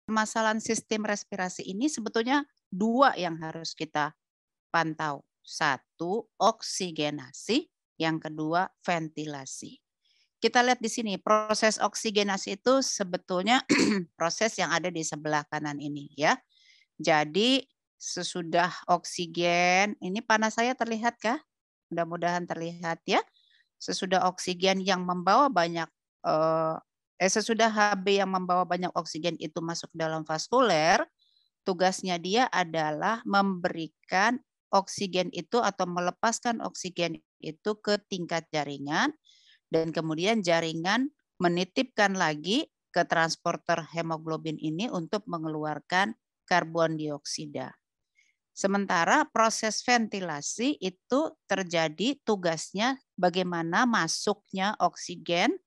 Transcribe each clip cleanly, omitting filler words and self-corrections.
permasalahan sistem respirasi ini sebetulnya dua yang harus kita pantau. Satu, oksigenasi, yang kedua, ventilasi. Kita lihat di sini, proses oksigenasi itu sebetulnya proses yang ada di sebelah kanan ini ya. Jadi sesudah oksigen, ini panah saya terlihat kah? Mudah-mudahan terlihat ya. Sesudah oksigen yang membawa banyak sesudah HB yang membawa banyak oksigen itu masuk dalam vaskuler, tugasnya dia adalah memberikan oksigen itu atau melepaskan oksigen itu ke tingkat jaringan dan kemudian jaringan menitipkan lagi ke transporter hemoglobin ini untuk mengeluarkan karbon dioksida. Sementara proses ventilasi itu terjadi tugasnya bagaimana masuknya oksigen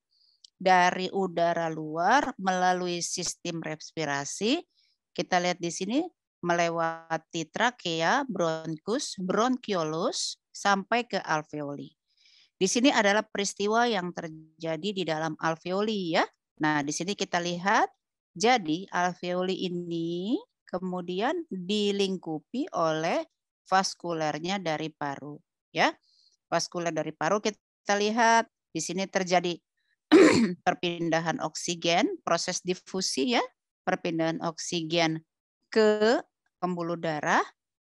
dari udara luar melalui sistem respirasi. Kita lihat di sini melewati trakea, bronkus, bronkiolus sampai ke alveoli. Di sini adalah peristiwa yang terjadi di dalam alveoli ya. Nah, di sini kita lihat jadi alveoli ini kemudian dilingkupi oleh vaskulernya dari paru ya. Vaskuler dari paru kita lihat di sini terjadi perpindahan oksigen, proses difusi ya, perpindahan oksigen ke pembuluh darah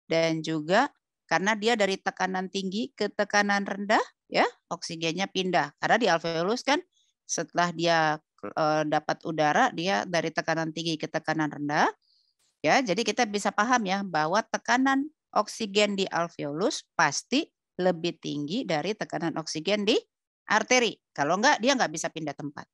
dan juga karena dia dari tekanan tinggi ke tekanan rendah ya, oksigennya pindah. Karena di alveolus kan setelah dia dapat udara dia dari tekanan tinggi ke tekanan rendah. Ya, jadi kita bisa paham ya bahwa tekanan oksigen di alveolus pasti lebih tinggi dari tekanan oksigen di arteri. Kalau enggak, dia enggak bisa pindah tempat.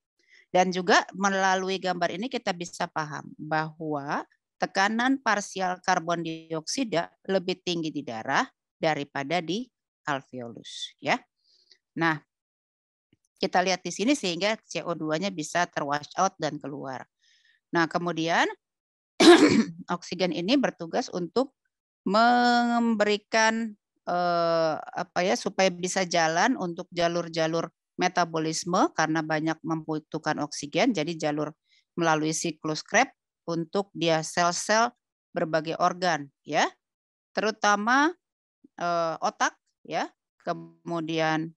Dan juga melalui gambar ini kita bisa paham bahwa tekanan parsial karbon dioksida lebih tinggi di darah daripada di alveolus. Ya. Nah, kita lihat di sini sehingga CO2-nya bisa terwash out dan keluar. Nah, kemudian oksigen ini bertugas untuk memberikan supaya bisa jalan untuk jalur-jalur metabolisme karena banyak membutuhkan oksigen, jadi jalur melalui siklus Krebs untuk dia sel-sel berbagai organ ya, terutama otak ya, kemudian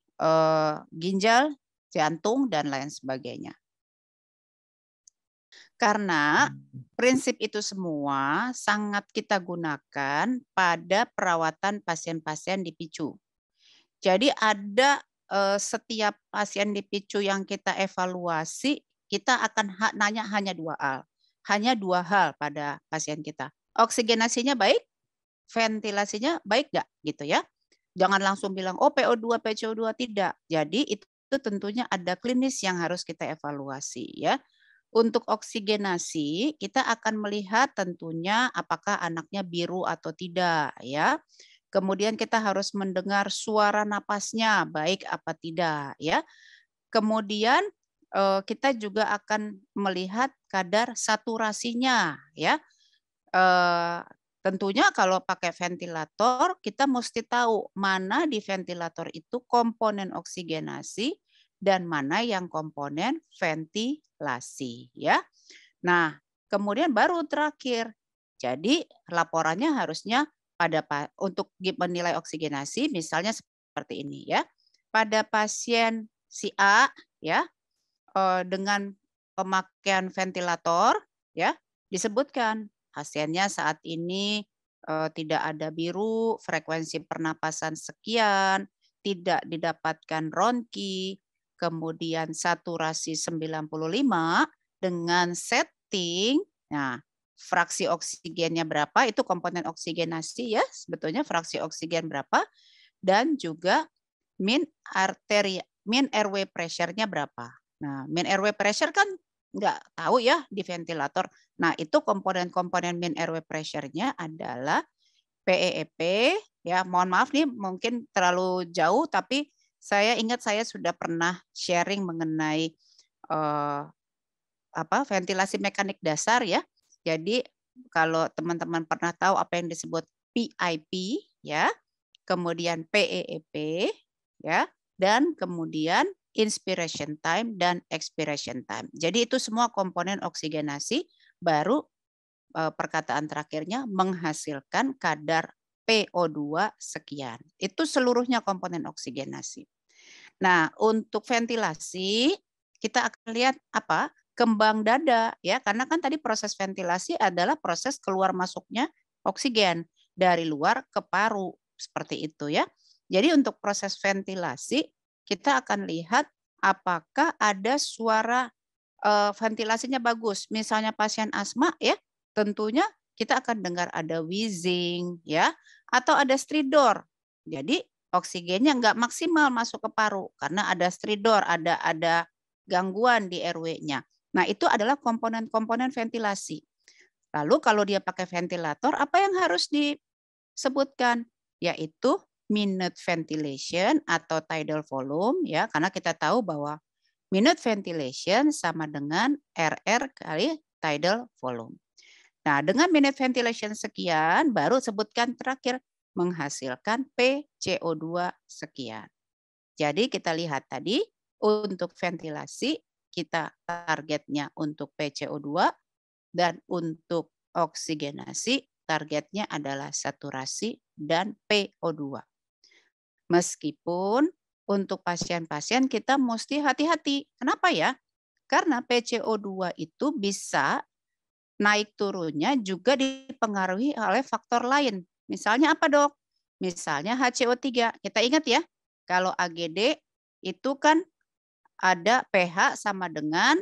ginjal, jantung dan lain sebagainya. Karena prinsip itu semua sangat kita gunakan pada perawatan pasien-pasien di PICU. Jadi ada setiap pasien di PICU yang kita evaluasi, kita akan nanya hanya dua hal. Hanya dua hal pada pasien kita. Oksigenasinya baik, ventilasinya baik nggak gitu ya. Jangan langsung bilang, oh PO2, PCO2, tidak. Jadi itu tentunya ada klinis yang harus kita evaluasi ya. Untuk oksigenasi, kita akan melihat tentunya apakah anaknya biru atau tidak ya. Kemudian kita harus mendengar suara napasnya baik apa tidak ya. Kemudian kita juga akan melihat kadar saturasinya ya. Tentunya kalau pakai ventilator kita mesti tahu mana di ventilator itu komponen oksigenasi dan mana yang komponen ventilasi ya. Nah, kemudian baru terakhir. Jadi laporannya harusnya untuk menilai oksigenasi misalnya seperti ini ya. Pada pasien si A ya dengan pemakaian ventilator ya disebutkan pasiennya saat ini tidak ada biru, frekuensi pernapasan sekian, tidak didapatkan ronki, kemudian saturasi 95 dengan setting, nah fraksi oksigennya berapa, itu komponen oksigenasi ya, sebetulnya fraksi oksigen berapa, dan juga min airway pressure-nya berapa. Nah, min airway pressure kan nggak tahu ya di ventilator. Nah, itu komponen-komponen min airway pressure-nya adalah PEEP, ya mohon maaf nih mungkin terlalu jauh, tapi saya ingat saya sudah pernah sharing mengenai ventilasi mekanik dasar ya. Jadi kalau teman-teman pernah tahu apa yang disebut PIP ya, kemudian PEEP ya, dan kemudian inspiration time dan expiration time. Jadi itu semua komponen oksigenasi baru perkataan terakhirnya menghasilkan kadar PO2 sekian. Itu seluruhnya komponen oksigenasi. Nah, untuk ventilasi kita akan lihat apa? Kembang dada ya, karena kan tadi proses ventilasi adalah proses keluar masuknya oksigen dari luar ke paru seperti itu ya. Jadi untuk proses ventilasi kita akan lihat apakah ada suara ventilasinya bagus. Misalnya pasien asma ya, tentunya kita akan dengar ada wheezing ya, atau ada stridor. Jadi oksigennya nggak maksimal masuk ke paru karena ada stridor, ada gangguan di RW-nya. Nah, itu adalah komponen-komponen ventilasi. Lalu kalau dia pakai ventilator, apa yang harus disebutkan? Yaitu minute ventilation atau tidal volume ya, karena kita tahu bahwa minute ventilation sama dengan RR kali tidal volume. Nah, dengan minute ventilation sekian, baru sebutkan terakhir menghasilkan PCO2 sekian. Jadi kita lihat tadi untuk ventilasi kita targetnya untuk PCO2 dan untuk oksigenasi targetnya adalah saturasi dan PO2. Meskipun untuk pasien-pasien kita mesti hati-hati. Kenapa ya? Karena PCO2 itu bisa naik turunnya juga dipengaruhi oleh faktor lain. Misalnya apa, Dok? Misalnya HCO3. Kita ingat ya, kalau AGD itu kan ada pH sama dengan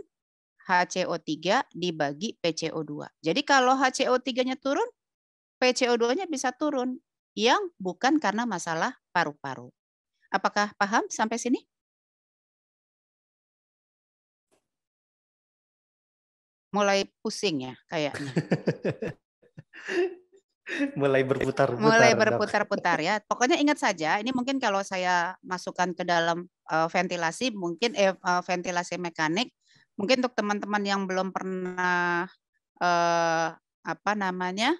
HCO3 dibagi PCO2. Jadi kalau HCO3-nya turun, PCO2-nya bisa turun, yang bukan karena masalah paru-paru. Apakah paham sampai sini? Mulai pusing ya kayaknya. Mulai berputar-putar, Mulai Dok. berputar-putar ya. Pokoknya ingat saja, ini mungkin kalau saya masukkan ke dalam ventilasi, mungkin ventilasi mekanik, mungkin untuk teman-teman yang belum pernah apa namanya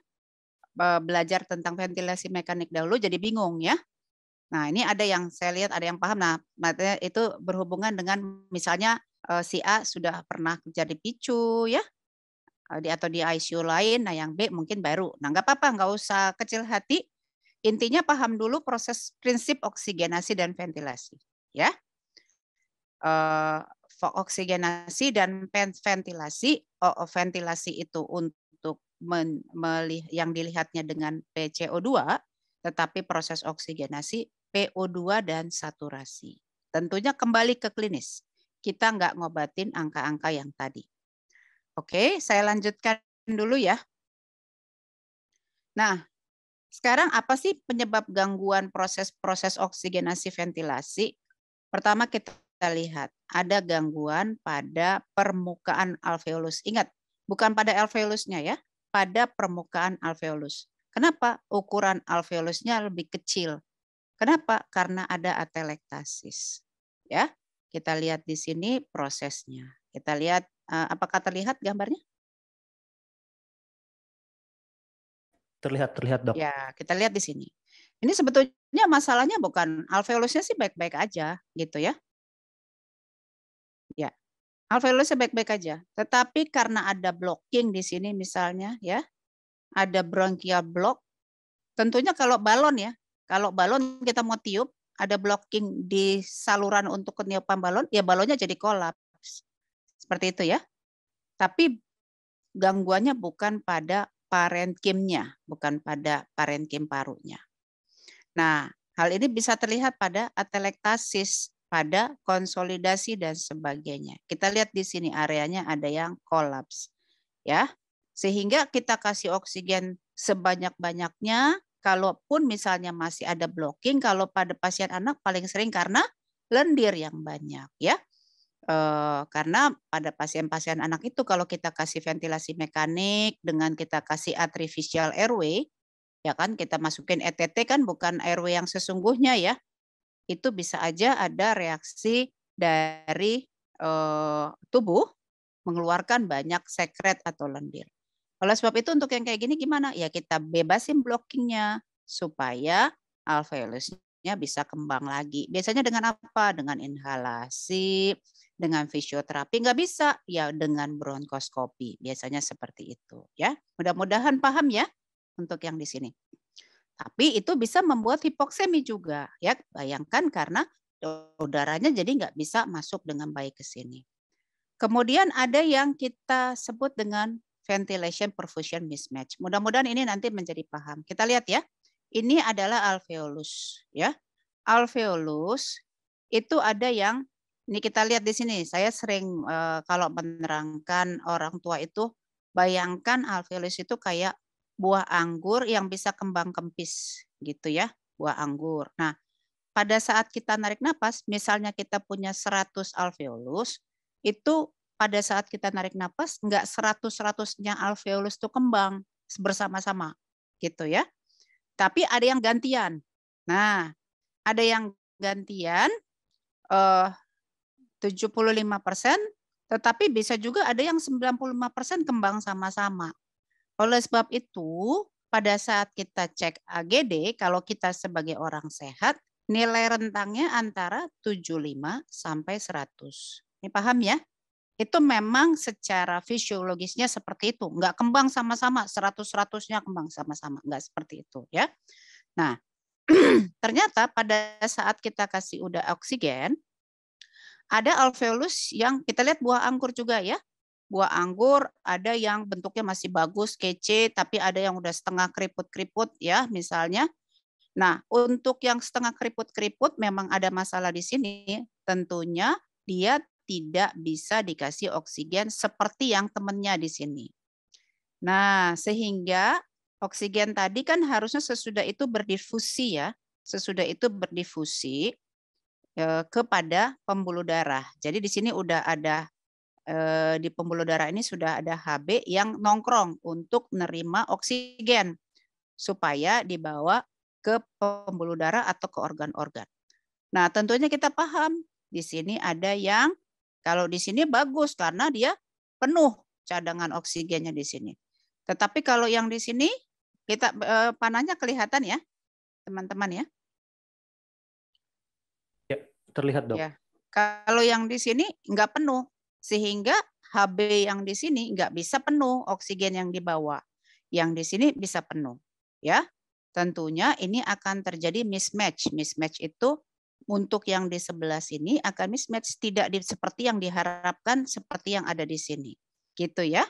belajar tentang ventilasi mekanik dahulu, jadi bingung ya. Nah, ini ada yang saya lihat ada yang paham. Nah, itu berhubungan dengan misalnya si A sudah pernah kerja di PICU ya, atau di ICU lain. Nah, yang B mungkin baru. Nah, nggak apa-apa, nggak usah kecil hati. Intinya paham dulu proses prinsip oksigenasi dan ventilasi, ya. Oksigenasi dan ventilasi. Ventilasi itu untuk yang dilihatnya dengan PCO2, tetapi proses oksigenasi PO2 dan saturasi. Tentunya kembali ke klinis. Kita nggak ngobatin angka-angka yang tadi. Oke, saya lanjutkan dulu ya. Nah, sekarang apa sih penyebab gangguan proses oksigenasi ventilasi? Pertama kita lihat ada gangguan pada permukaan alveolus. Ingat, bukan pada alveolusnya ya, pada permukaan alveolus. Kenapa? Ukuran alveolusnya lebih kecil. Kenapa? Karena ada atelektasis. Ya, kita lihat di sini prosesnya. Kita lihat apakah terlihat gambarnya? Terlihat, Dok. Ya, kita lihat di sini. Ini sebetulnya masalahnya bukan alveolusnya sih baik-baik aja gitu ya. Ya, alveolusnya baik-baik aja. Tetapi karena ada blocking di sini misalnya ya, ada bronchial block. Tentunya kalau balon ya, kalau balon kita mau tiup, ada blocking di saluran untuk peniupan balon, ya balonnya jadi kolaps. Seperti itu ya. Tapi gangguannya bukan pada parenkimnya, bukan pada parenkim parunya. Nah, hal ini bisa terlihat pada atelektasis, pada konsolidasi dan sebagainya. Kita lihat di sini areanya ada yang kolaps. Ya. Sehingga kita kasih oksigen sebanyak-banyaknya, kalaupun misalnya masih ada blocking, kalau pada pasien anak paling sering karena lendir yang banyak ya. Karena pada pasien-pasien anak itu kalau kita kasih ventilasi mekanik dengan kita kasih artificial airway, ya kan kita masukin ETT kan bukan airway yang sesungguhnya ya, itu bisa aja ada reaksi dari tubuh mengeluarkan banyak sekret atau lendir. Oleh sebab itu untuk yang kayak gini gimana? Ya kita bebasin blockingnya supaya alveolusnya parunya bisa kembang lagi. Biasanya dengan apa? Dengan inhalasi, dengan fisioterapi, nggak bisa ya dengan bronkoskopi. Biasanya seperti itu ya. Mudah-mudahan paham ya untuk yang di sini. Tapi itu bisa membuat hipoksemi juga ya. Bayangkan karena udaranya jadi nggak bisa masuk dengan baik ke sini. Kemudian ada yang kita sebut dengan ventilation perfusion mismatch. Mudah-mudahan ini nanti menjadi paham. Kita lihat ya. Ini adalah alveolus ya. Alveolus itu ada yang ini kita lihat di sini. Saya sering kalau menerangkan orang tua itu bayangkan alveolus itu kayak buah anggur yang bisa kembang kempis gitu ya, buah anggur. Nah, pada saat kita narik napas, misalnya kita punya 100 alveolus, itu pada saat kita narik napas enggak 100-100-nya alveolus itu kembang bersama-sama gitu ya. Tapi ada yang gantian. Nah, ada yang gantian 75%, tetapi bisa juga ada yang 95% kembang sama-sama. Oleh sebab itu, pada saat kita cek AGD, kalau kita sebagai orang sehat, nilai rentangnya antara 75 sampai 100. Ini paham ya? Itu memang secara fisiologisnya seperti itu. Enggak kembang sama-sama, 100-100-nya kembang sama-sama. Enggak seperti itu ya. Nah, ternyata pada saat kita kasih udah oksigen, ada alveolus yang kita lihat buah anggur juga ya. Buah anggur ada yang bentuknya masih bagus, kece, tapi ada yang udah setengah keriput-keriput ya misalnya. Nah, untuk yang setengah keriput-keriput memang ada masalah di sini. Tentunya dia tidak bisa dikasih oksigen seperti yang temannya di sini. Nah, sehingga oksigen tadi kan harusnya sesudah itu berdifusi ya. Sesudah itu berdifusi kepada pembuluh darah. Jadi di sini udah ada di pembuluh darah ini sudah ada Hb yang nongkrong untuk menerima oksigen supaya dibawa ke pembuluh darah atau ke organ-organ. Nah, tentunya kita paham di sini ada yang kalau di sini bagus karena dia penuh cadangan oksigennya di sini. Tetapi kalau yang di sini kita panahnya kelihatan ya, teman-teman ya. Ya, terlihat dok. Ya. Kalau yang di sini nggak penuh, sehingga Hb yang di sini nggak bisa penuh oksigen yang dibawa. Yang di sini bisa penuh. Ya, tentunya ini akan terjadi mismatch. Mismatch itu untuk yang di sebelah sini akan mismatch tidak seperti yang diharapkan seperti yang ada di sini. Gitu ya.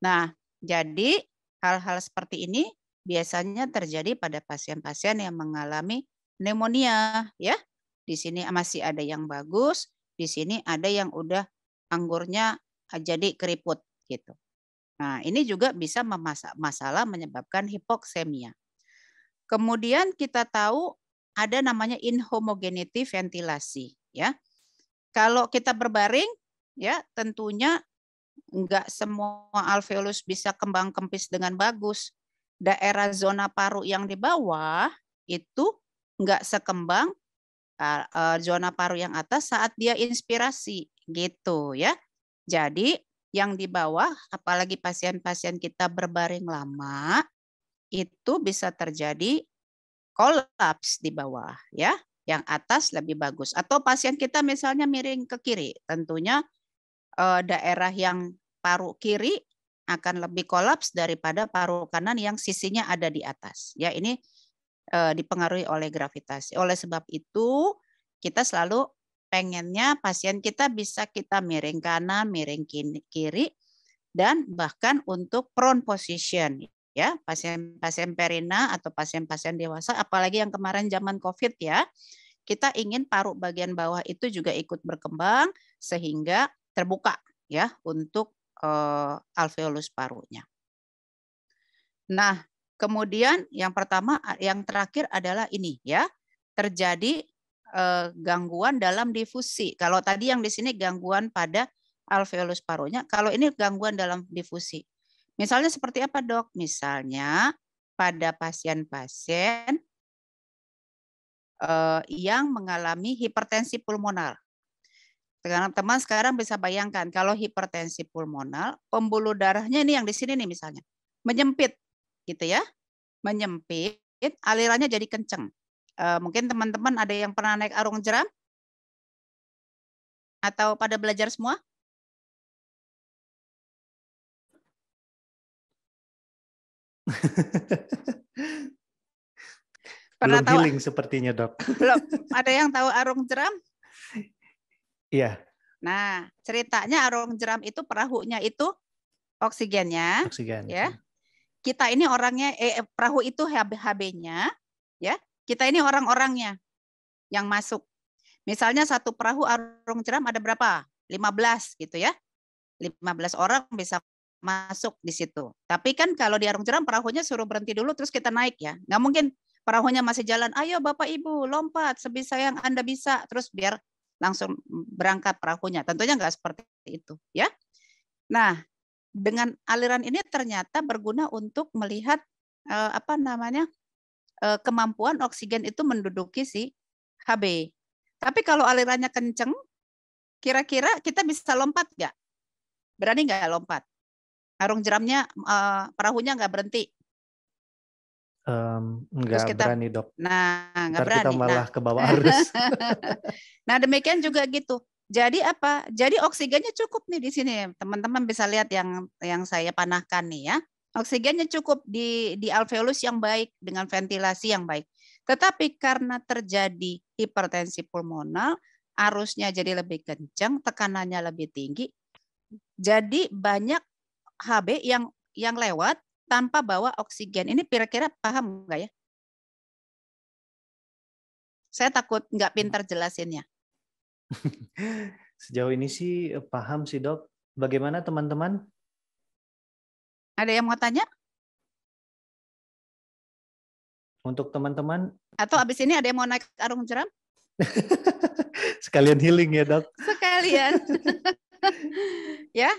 Nah, jadi hal-hal seperti ini biasanya terjadi pada pasien-pasien yang mengalami pneumonia ya. Di sini masih ada yang bagus, di sini ada yang udah anggurnya jadi keriput gitu. Nah, ini juga bisa masalah menyebabkan hipoksemia. Kemudian kita tahu ada namanya inhomogeneity ventilasi ya. Kalau kita berbaring ya tentunya enggak semua alveolus bisa kembang kempis dengan bagus. Daerah zona paru yang di bawah itu enggak sekembang zona paru yang atas saat dia inspirasi gitu ya. Jadi yang di bawah apalagi pasien-pasien kita berbaring lama itu bisa terjadi kolaps di bawah ya. Yang atas lebih bagus atau pasien kita misalnya miring ke kiri, tentunya daerah yang paru kiri akan lebih kolaps daripada paru kanan yang sisinya ada di atas. Ya, ini dipengaruhi oleh gravitasi. Oleh sebab itu, kita selalu pengennya pasien kita bisa kita miring kanan, miring kiri, dan bahkan untuk prone position. Ya, pasien-pasien perina atau pasien-pasien dewasa, apalagi yang kemarin zaman COVID ya, kita ingin paru bagian bawah itu juga ikut berkembang sehingga terbuka ya untuk alveolus parunya. Nah, kemudian yang pertama, yang terakhir adalah ini ya, terjadi gangguan dalam difusi. Kalau tadi yang di sini gangguan pada alveolus parunya, kalau ini gangguan dalam difusi. Misalnya seperti apa dok? Misalnya pada pasien-pasien yang mengalami hipertensi pulmonar. Teman-teman sekarang bisa bayangkan kalau hipertensi pulmonar, pembuluh darahnya ini yang di sini nih misalnya, menyempit gitu ya, menyempit, alirannya jadi kenceng. Mungkin teman-teman ada yang pernah naik arung jeram? Atau pada belajar semua? Pernah Belum tahu? healing sepertinya, Dok. Belum. Ada yang tahu arung jeram? Iya, Nah, ceritanya arung jeram itu perahunya itu oksigennya, oksigen. ya. Kita ini orangnya, perahu itu HB-nya, ya. Kita ini orang-orangnya yang masuk. Misalnya satu perahu arung jeram ada berapa? 15 gitu ya. 15 orang bisa masuk di situ. Tapi kan kalau di arung jeram perahunya suruh berhenti dulu terus kita naik ya. Nggak mungkin perahunya masih jalan, ayo Bapak Ibu lompat sebisa yang Anda bisa. Terus biar langsung berangkat perahunya. Tentunya nggak seperti itu ya. Nah, dengan aliran ini ternyata berguna untuk melihat kemampuan oksigen itu menduduki si HB. Tapi kalau alirannya kenceng, kira-kira kita bisa lompat nggak? Berani nggak lompat? Arung jeramnya, perahunya nggak berhenti. Terus Nggak kita, berani, Dok. nah nggak Ntar kita berani. malah ke bawah arus. Nah demikian juga gitu. Jadi apa? Jadi oksigennya cukup nih di sini. Teman-teman bisa lihat yang saya panahkan nih ya. Oksigennya cukup di alveolus yang baik dengan ventilasi yang baik. Tetapi karena terjadi hipertensi pulmonal, arusnya jadi lebih kencang, tekanannya lebih tinggi. Jadi banyak HB yang lewat tanpa bawa oksigen. Ini kira-kira paham nggak ya? Saya takut nggak pintar jelasinnya. Sejauh ini sih paham sih, Dok. Bagaimana teman-teman? Ada yang mau tanya? Untuk teman-teman? Atau abis ini ada yang mau naik arung jeram? Sekalian healing ya, Dok. Sekalian. Ya,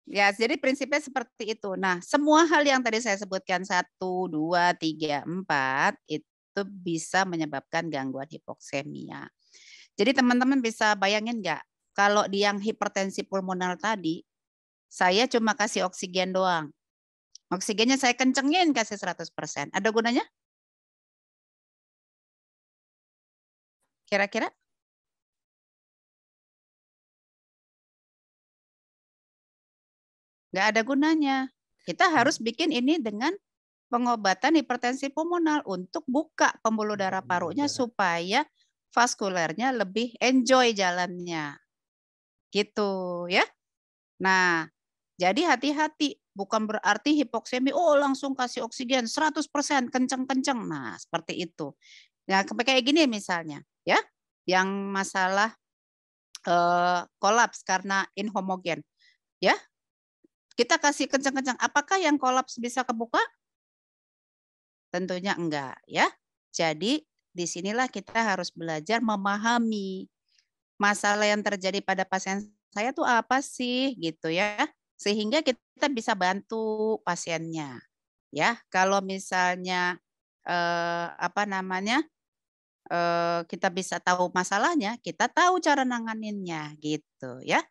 ya. Jadi prinsipnya seperti itu. Nah, semua hal yang tadi saya sebutkan 1, 2, 3, 4 itu bisa menyebabkan gangguan hipoksemia. Jadi teman-teman bisa bayangin nggak? Kalau di yang hipertensi pulmonal tadi, saya cuma kasih oksigen doang. Oksigennya saya kencengin kasih 100%. Ada gunanya? Kira-kira? Nggak ada gunanya. Kita harus bikin ini dengan pengobatan hipertensi pulmonal untuk buka pembuluh darah parunya supaya vaskulernya lebih enjoy jalannya. Gitu ya. Nah, jadi hati-hati. Bukan berarti hipoksemi, oh langsung kasih oksigen 100%, kenceng-kenceng. Nah, seperti itu. Nah, kayak gini misalnya, ya, yang masalah kolaps karena inhomogen. Ya, kita kasih kenceng-kenceng. Apakah yang kolaps bisa kebuka? Tentunya enggak, ya. Jadi, disinilah kita harus belajar memahami masalah yang terjadi pada pasien saya tuh apa sih, gitu ya. Sehingga kita bisa bantu pasiennya. Ya, kalau misalnya kita bisa tahu masalahnya, kita tahu cara nanganinnya gitu ya.